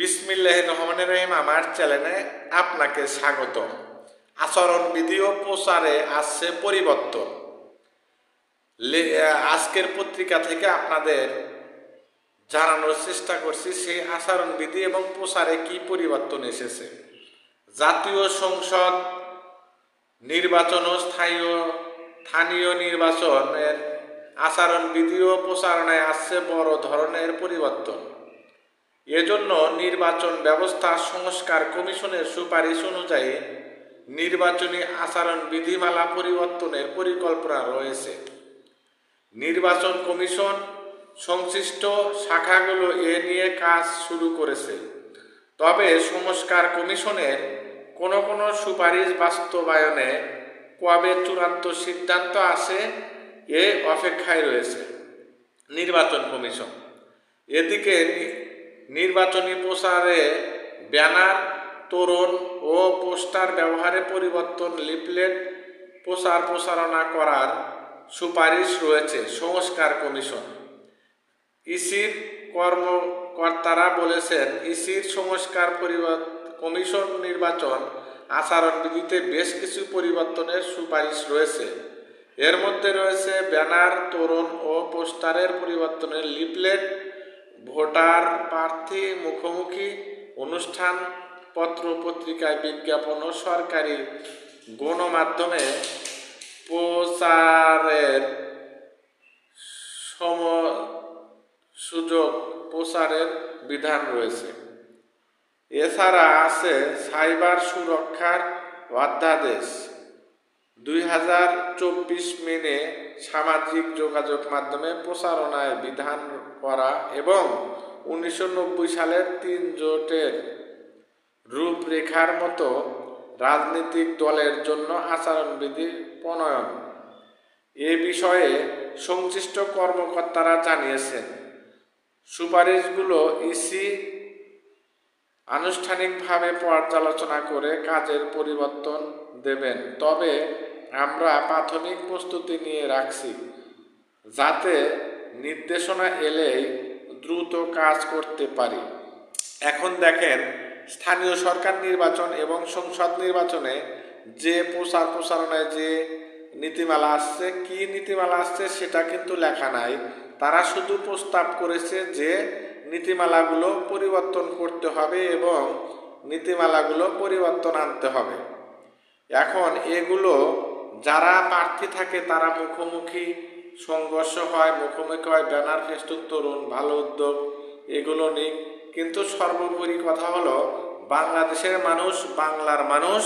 বিসমিল্লাহির রহমানির রহিম। আমার চ্যানেলে আপনাকে স্বাগত। আচরণবিধি ও প্রচারে আসছে পরিবর্তন। আজকের পত্রিকা থেকে আপনাদের জানানোর চেষ্টা করছি সেই আচরণবিধি এবং প্রচারে কি পরিবর্তন এসেছে। জাতীয় সংসদ নির্বাচন ও স্থানীয় নির্বাচনের আচরণবিধি ও প্রচারণায় আসছে বড় ধরনের পরিবর্তন। এজন্য নির্বাচন ব্যবস্থা সংস্কার কমিশনের সুপারিশ অনুযায়ী নির্বাচনী আচরণ বিধিমালা পরিবর্তনের পরিকল্পনা রয়েছে। নির্বাচন কমিশন সংশ্লিষ্ট শাখাগুলো এ নিয়ে কাজ শুরু করেছে। তবে সংস্কার কমিশনের কোনো সুপারিশ বাস্তবায়নে কবে চূড়ান্ত সিদ্ধান্ত আসে এ অপেক্ষায় রয়েছে নির্বাচন কমিশন। এদিকে নির্বাচনী প্রচারে ব্যানার, তোরণ ও পোস্টার ব্যবহারে পরিবর্তন, লিফলেট প্রচারণা করার সুপারিশ রয়েছে সংস্কার কমিশন। ইসির কর্মকর্তারা বলেছেন, ইসির সংস্কার কমিশন নির্বাচন আচরণবিধিতে বেশ কিছু পরিবর্তনের সুপারিশ রয়েছে। এর মধ্যে রয়েছে ব্যানার, তোরণ ও পোস্টারের পরিবর্তনের, লিফলেট, ভোটার প্রার্থী মুখোমুখি অনুষ্ঠান, পত্র পত্রিকায় বিজ্ঞাপন ও সরকারি গণমাধ্যমে প্রচারের সুযোগ প্রচারের বিধান রয়েছে। এছাড়া আছে সাইবার সুরক্ষার অধ্যাদেশ 2024 মেনে সামাজিক যোগাযোগ মাধ্যমে প্রচারণায় বিধান করা এবং 1990 সালের 3 জোটের রূপরেখার মতো রাজনৈতিক দলের জন্য আচরণবিধি প্রণয়ন। এ বিষয়ে সংশ্লিষ্ট কর্মকর্তারা জানিয়েছেন, সুপারিশগুলো ইসি আনুষ্ঠানিকভাবে পর্যালোচনা করে কাজের পরিবর্তন দেবেন। তবে আমরা প্রাথমিক প্রস্তুতি নিয়ে রাখছি, যাতে নির্দেশনা এলেই দ্রুত কাজ করতে পারি। এখন দেখেন, স্থানীয় সরকার নির্বাচন এবং সংসদ নির্বাচনে যে প্রচারণায় যে নীতিমালা আসছে, কি নীতিমালা আসছে সেটা কিন্তু লেখা নাই। তারা শুধু প্রস্তাব করেছে যে নীতিমালাগুলো পরিবর্তন করতে হবে এবং নীতিমালাগুলো পরিবর্তন আনতে হবে। এখন এগুলো যারা প্রার্থী থাকে তারা মুখোমুখি সংঘর্ষ হয়, মুখোমুখি হয়, ব্যানার, ফেস্টুন, তরুণ, ভালো উদ্যোগ, এগুলো নিক। কিন্তু সর্বোপরি কথা হলো, বাংলাদেশের মানুষ, বাংলার মানুষ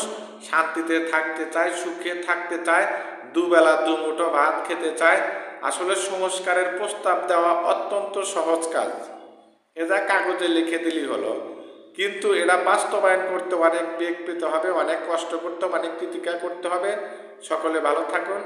শান্তিতে থাকতে চায়, সুখে থাকতে চায়, দুবেলা দুমুঠো ভাত খেতে চায়। আসলে সংস্কারের প্রস্তাব দেওয়া অত্যন্ত সহজ কাজ, এটা কাগজে লিখে দিলেই হলো। কিন্তু এটা বাস্তবায়ন করতে অনেক বেগ পেতে হবে, অনেক কষ্ট করতে হবে, অনেক প্রতীক্ষা করতে হবে। সকলে ভালো থাকুন।